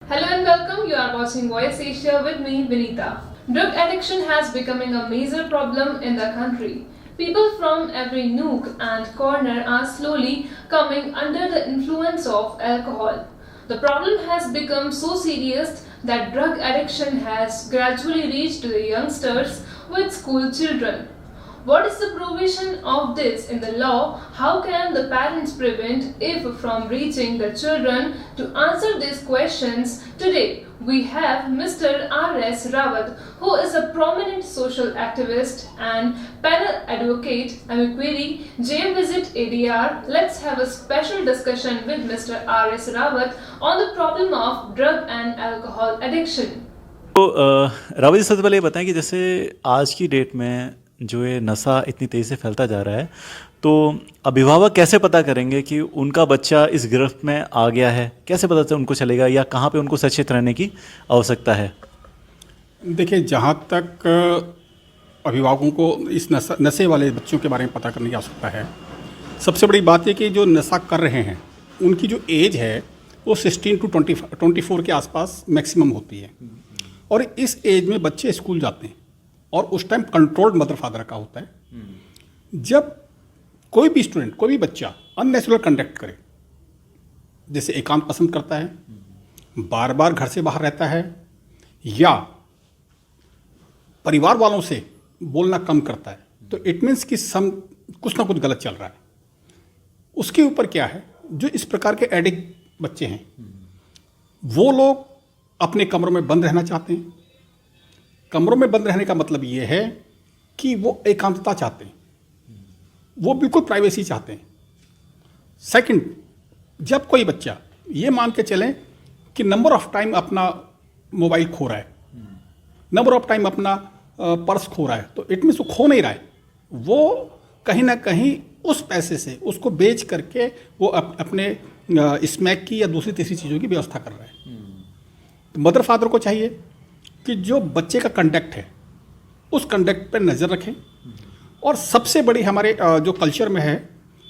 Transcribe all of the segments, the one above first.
Hello and welcome. You are watching Voice Asia with me, Vinita. Drug addiction has becoming a major problem in the country. People from every nook and corner are slowly coming under the influence of alcohol. The problem has become so serious that drug addiction has gradually reached the youngsters with school children. What is the provision of this in the law? How can the parents prevent if from reaching the children? To answer these questions, today we have Mr. R.S. Rawat, who is a prominent social activist and panel advocate. I'm query JM Visit ADR. Let's have a special discussion with Mr. R.S. Rawat on the problem of drug and alcohol addiction. तो रावत जी, सबसे पहले ये बताएं कि जैसे आज की date में जो ये नशा इतनी तेज़ी से फैलता जा रहा है, तो अभिभावक कैसे पता करेंगे कि उनका बच्चा इस गिरफ्त में आ गया है? कैसे पता उनको चलेगा, या कहाँ पे उनको सचेत रहने की आवश्यकता है? देखिए, जहाँ तक अभिभावकों को इस नशे वाले बच्चों के बारे में पता करने की आवश्यकता है, सबसे बड़ी बात है कि जो नशा कर रहे हैं उनकी जो एज है वो 16 to 24 के आसपास मैक्सिमम होती है। और इस एज में बच्चे स्कूल जाते हैं और उस टाइम कंट्रोल्ड मदर फादर का होता है। जब कोई भी स्टूडेंट, कोई भी बच्चा अननेचुरल कंडक्ट करे, जैसे एकांत पसंद करता है, बार बार घर से बाहर रहता है, या परिवार वालों से बोलना कम करता है, तो इट मीन्स कि कुछ ना कुछ गलत चल रहा है। उसके ऊपर क्या है, जो इस प्रकार के एडिक्ट बच्चे हैं वो लोग अपने कमरों में बंद रहना चाहते हैं। कमरों में बंद रहने का मतलब ये है कि वो एकांतता चाहते हैं, वो बिल्कुल प्राइवेसी चाहते हैं। सेकंड, जब कोई बच्चा ये मान के चलें कि नंबर ऑफ टाइम अपना मोबाइल खो रहा है, नंबर ऑफ टाइम अपना पर्स खो रहा है, तो इट मीन्स वो खो नहीं रहा है, वो कहीं ना कहीं उस पैसे से उसको बेच करके वो अपने स्मैक की या दूसरी तीसरी चीज़ों की व्यवस्था कर रहा है। तो मदर फादर को चाहिए कि जो बच्चे का कंडक्ट है उस कंडक्ट पर नज़र रखें। और सबसे बड़ी हमारे जो कल्चर में है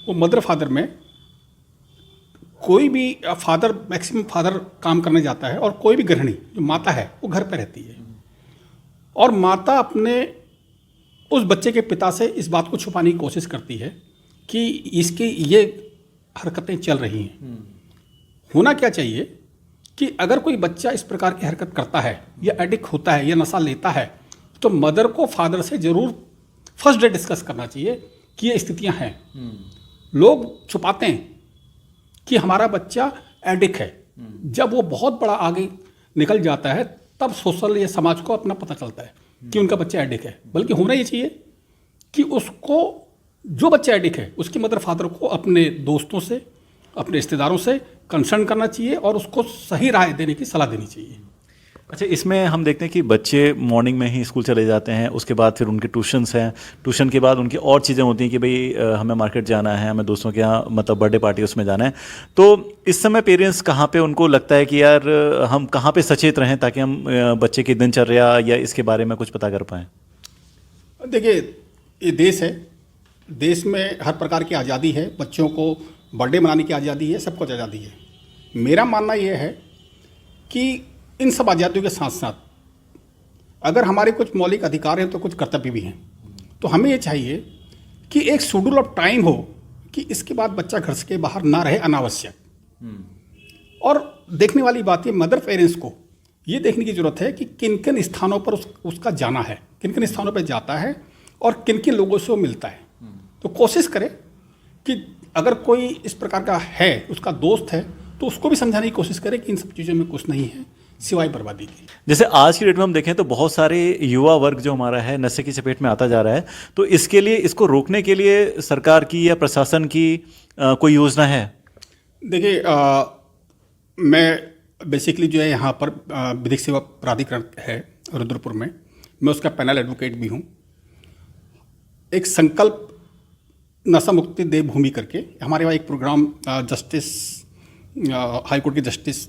वो मदर फादर में, कोई भी फादर, मैक्सिमम फादर काम करने जाता है और कोई भी गृहिणी जो माता है वो घर पर रहती है, और माता अपने उस बच्चे के पिता से इस बात को छुपाने की कोशिश करती है कि इसकी ये हरकतें चल रही हैं। होना क्या चाहिए कि अगर कोई बच्चा इस प्रकार की हरकत करता है या एडिक्ट होता है या नशा लेता है, तो मदर को फादर से ज़रूर फर्स्ट डे डिस्कस करना चाहिए कि ये स्थितियां हैं। लोग छुपाते हैं कि हमारा बच्चा एडिक्ट है, जब वो बहुत बड़ा आगे निकल जाता है तब सोशल या समाज को अपना पता चलता है कि उनका बच्चा एडिक्ट है। बल्कि होना ये चाहिए कि उसको, जो बच्चा एडिक्ट है, उसकी मदर फादर को अपने दोस्तों से, अपने रिश्तेदारों से कंसर्न करना चाहिए और उसको सही राय देने की सलाह देनी चाहिए। अच्छा, इसमें हम देखते हैं कि बच्चे मॉर्निंग में ही स्कूल चले जाते हैं, उसके बाद फिर उनके ट्यूशन्स हैं, ट्यूशन के बाद उनकी और चीज़ें होती हैं कि भाई हमें मार्केट जाना है, हमें दोस्तों के यहाँ मतलब बर्थडे पार्टी उसमें जाना है। तो इस समय पेरेंट्स कहाँ पे उनको लगता है कि यार हम कहाँ पे सचेत रहें ताकि हम बच्चे की दिनचर्या या इसके बारे में कुछ पता कर पाएँ? देखिए, ये देश है, देश में हर प्रकार की आज़ादी है, बच्चों को बर्थडे मनाने की आज़ादी है, सब कुछ आज़ादी है। मेरा मानना यह है कि इन सब आज़ादियों के साथ साथ अगर हमारे कुछ मौलिक अधिकार हैं तो कुछ कर्तव्य भी हैं। तो हमें ये चाहिए कि एक शेड्यूल ऑफ टाइम हो कि इसके बाद बच्चा घर से बाहर ना रहे अनावश्यक। और देखने वाली बात है, मदर पेरेंट्स को ये देखने की ज़रूरत है कि किन किन स्थानों पर उसका जाना है, किन किन स्थानों पर जाता है और किन किन लोगों से वो मिलता है। तो कोशिश करें कि अगर कोई इस प्रकार का है, उसका दोस्त है, तो उसको भी समझाने की कोशिश करें कि इन सब चीज़ों में कुछ नहीं है सिवाय बर्बादी की। जैसे आज की डेट में हम देखें तो बहुत सारे युवा वर्ग जो हमारा है नशे की चपेट में आता जा रहा है, तो इसके लिए, इसको रोकने के लिए सरकार की या प्रशासन की कोई योजना है? देखिए, मैं बेसिकली जो है यहाँ पर विधिक सेवा प्राधिकरण है रुद्रपुर में, मैं उसका पैनल एडवोकेट भी हूँ। एक संकल्प नशा मुक्ति देवभूमि करके हमारे वहाँ एक प्रोग्राम जस्टिस, हाईकोर्ट के जस्टिस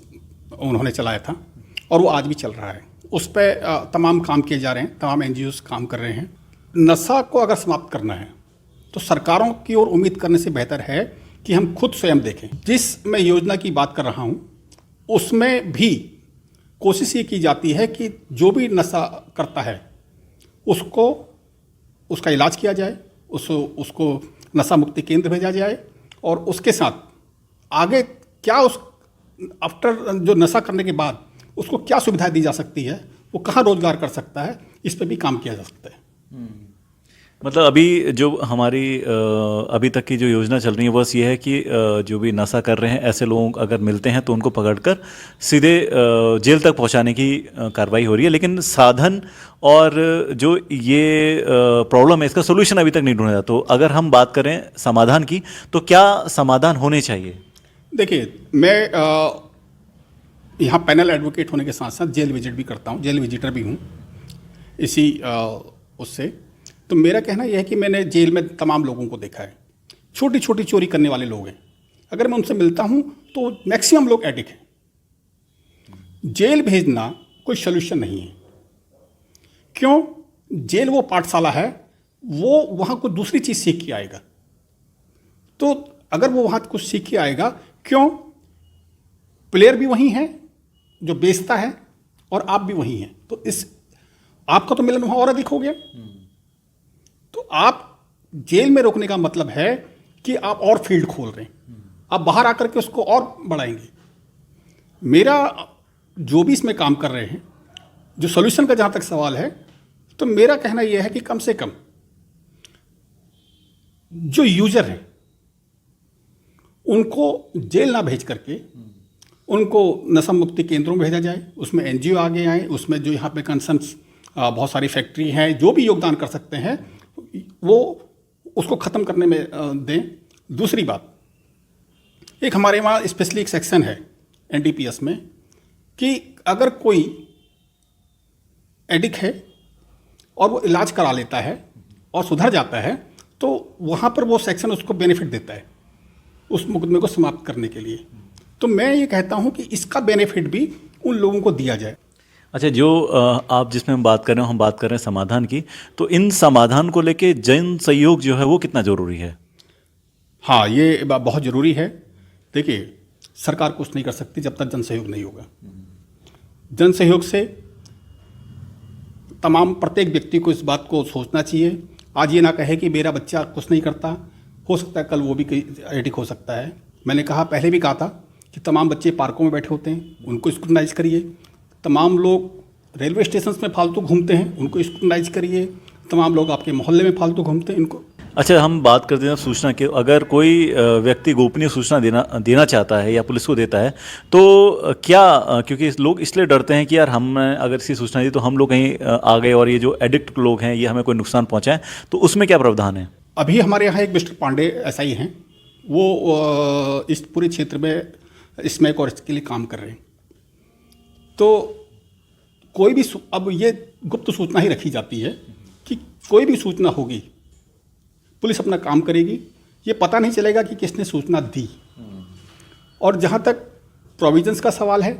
उन्होंने चलाया था और वो आज भी चल रहा है। उस पर तमाम काम किए जा रहे हैं, तमाम NGOs काम कर रहे हैं। नशा को अगर समाप्त करना है तो सरकारों की ओर उम्मीद करने से बेहतर है कि हम खुद स्वयं देखें। जिस मैं योजना की बात कर रहा हूँ उसमें भी कोशिश ये की जाती है कि जो भी नशा करता है उसको उसका इलाज किया जाए, उसको नशा मुक्ति केंद्र भेजा जाए, और उसके साथ आगे क्या उस आफ्टर जो नशा करने के बाद उसको क्या सुविधाएं दी जा सकती है, वो कहाँ रोजगार कर सकता है, इस पर भी काम किया जा सकता है। मतलब अभी जो हमारी अभी तक की जो योजना चल रही है बस ये है कि जो भी नशा कर रहे हैं ऐसे लोग अगर मिलते हैं तो उनको पकड़कर सीधे जेल तक पहुंचाने की कार्रवाई हो रही है, लेकिन साधन और जो ये प्रॉब्लम है इसका सोल्यूशन अभी तक नहीं ढूंढा। तो अगर हम बात करें समाधान की तो क्या समाधान होने चाहिए? देखिए, मैं यहाँ पैनल एडवोकेट होने के साथ साथ जेल विजिट भी करता हूँ, जेल विजिटर भी हूँ इसी उससे। तो मेरा कहना यह है कि मैंने जेल में तमाम लोगों को देखा है, छोटी छोटी चोरी करने वाले लोग हैं। अगर मैं उनसे मिलता हूँ तो मैक्सिमम लोग एडिक्ट हैं। जेल भेजना कोई सोल्यूशन नहीं है। क्यों? जेल वो पाठशाला है, वो वहाँ कोई दूसरी चीज़ सीख के आएगा। तो अगर वो वहाँ कुछ सीख के आएगा, क्यों? प्लेयर भी वही है जो बेचता है और आप भी वही हैं, तो इस आपका तो मिलन वहाँ और अधिक हो गया। तो आप जेल में रोकने का मतलब है कि आप और फील्ड खोल रहे हैं, आप बाहर आकर के उसको और बढ़ाएंगे। मेरा जो भी इसमें काम कर रहे हैं, जो सॉल्यूशन का जहाँ तक सवाल है, तो मेरा कहना यह है कि कम से कम जो यूजर हैं उनको जेल ना भेज करके उनको नशा मुक्ति केंद्रों में भेजा जाए, उसमें एनजीओ आगे आए, उसमें जो यहाँ पे कंसर्न्स बहुत सारी फैक्ट्री हैं, जो भी योगदान कर सकते हैं वो उसको ख़त्म करने में दें। दूसरी बात, एक हमारे वहाँ स्पेशली एक सेक्शन है एनडीपीएस में कि अगर कोई एडिक्ट है और वो इलाज करा लेता है और सुधर जाता है, तो वहाँ पर वो सेक्शन उसको बेनिफिट देता है उस मुकदमे को समाप्त करने के लिए। तो मैं ये कहता हूँ कि इसका बेनिफिट भी उन लोगों को दिया जाए। अच्छा, जो आप जिसमें हम बात कर रहे हो, हम बात कर रहे हैं समाधान की, तो इन समाधान को लेके जन सहयोग जो है वो कितना ज़रूरी है? हाँ, ये बहुत ज़रूरी है। देखिए, सरकार कुछ नहीं कर सकती जब तक जन सहयोग नहीं होगा। जन सहयोग से तमाम प्रत्येक व्यक्ति को इस बात को सोचना चाहिए। आज ये ना कहे कि मेरा बच्चा कुछ नहीं करता, हो सकता है कल वो भी एडिक्ट हो सकता है। मैंने कहा, पहले भी कहा था कि तमाम बच्चे पार्कों में बैठे होते हैं, उनको स्क्रूटनाइज करिए। तमाम लोग रेलवे स्टेशन में फालतू घूमते हैं, उनको स्क्रूटनाइज करिए। तमाम लोग आपके मोहल्ले में फालतू घूमते हैं, इनको। अच्छा, हम बात करते हैं सूचना की। अगर कोई व्यक्ति गोपनीय सूचना देना चाहता है या पुलिस को देता है तो क्या, क्योंकि लोग इसलिए डरते हैं कि यार हम अगर इसकी सूचना दी तो हम लोग कहीं आ गए और ये जो एडिक्ट लोग हैं ये हमें कोई नुकसान पहुंचाएं, तो उसमें क्या प्रावधान है? अभी हमारे यहाँ एक मिस्टर पांडे एसआई हैं, वो इस पूरे क्षेत्र में स्मैक और इसके लिए काम कर रहे हैं। तो कोई भी अब ये गुप्त सूचना ही रखी जाती है कि कोई भी सूचना होगी, पुलिस अपना काम करेगी, ये पता नहीं चलेगा कि किसने सूचना दी। और जहाँ तक प्रोविजंस का सवाल है,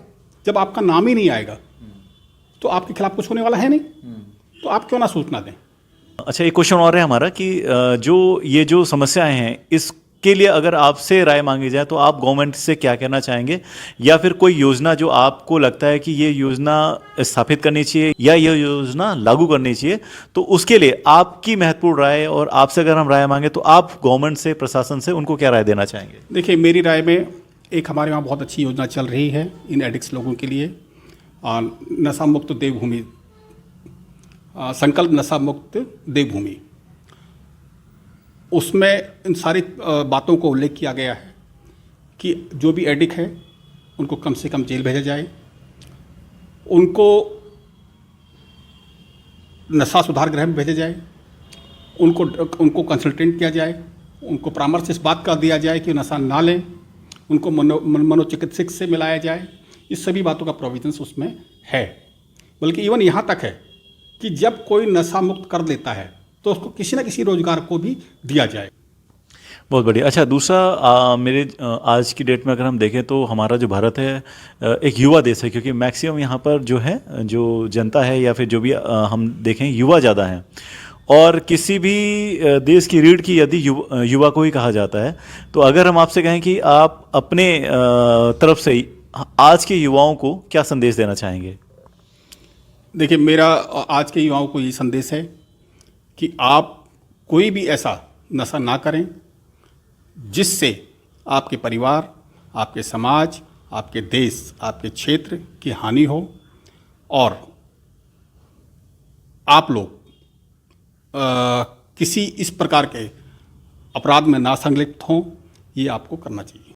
जब आपका नाम ही नहीं आएगा तो आपके खिलाफ कुछ होने वाला है नहीं, तो आप क्यों ना सूचना दें। अच्छा, एक क्वेश्चन और है हमारा कि जो समस्याएं हैं इसके लिए अगर आपसे राय मांगी जाए तो आप गवर्नमेंट से क्या कहना चाहेंगे, या फिर कोई योजना जो आपको लगता है कि ये योजना स्थापित करनी चाहिए या ये योजना लागू करनी चाहिए, तो उसके लिए आपकी महत्वपूर्ण राय, और आपसे अगर हम राय मांगे तो आप गवर्नमेंट से, प्रशासन से उनको क्या राय देना चाहेंगे? देखिए, मेरी राय में एक हमारे वहाँ बहुत अच्छी योजना चल रही है इन एडिक्ट्स लोगों के लिए, नशा मुक्त देवभूमि, संकल्प नशा मुक्त देवभूमि। उसमें इन सारी बातों को उल्लेख किया गया है कि जो भी एडिक्ट है उनको कम से कम जेल भेजा जाए, उनको नशा सुधार गृह में भेजा जाए, उनको कंसल्टेंट किया जाए, उनको परामर्श इस बात का दिया जाए कि नशा ना लें, उनको मनोचिकित्सक से मिलाया जाए। इस सभी बातों का प्रोविजंस उसमें है। बल्कि इवन यहाँ तक है कि जब कोई नशा मुक्त कर लेता है तो उसको किसी न किसी रोजगार को भी दिया जाए। बहुत बढ़िया। अच्छा, दूसरा मेरे आज की डेट में अगर हम देखें तो हमारा जो भारत है एक युवा देश है, क्योंकि मैक्सिमम यहाँ पर जो है जो जनता है या फिर जो भी हम देखें युवा ज़्यादा हैं, और किसी भी देश की रीढ़ की यदि युवा को ही कहा जाता है। तो अगर हम आपसे कहें कि आप अपने तरफ से आज के युवाओं को क्या संदेश देना चाहेंगे? देखिए, मेरा आज के युवाओं को ये संदेश है कि आप कोई भी ऐसा नशा ना करें जिससे आपके परिवार, आपके समाज, आपके देश, आपके क्षेत्र की हानि हो, और आप लोग किसी इस प्रकार के अपराध में ना संलिप्त हों, ये आपको करना चाहिए।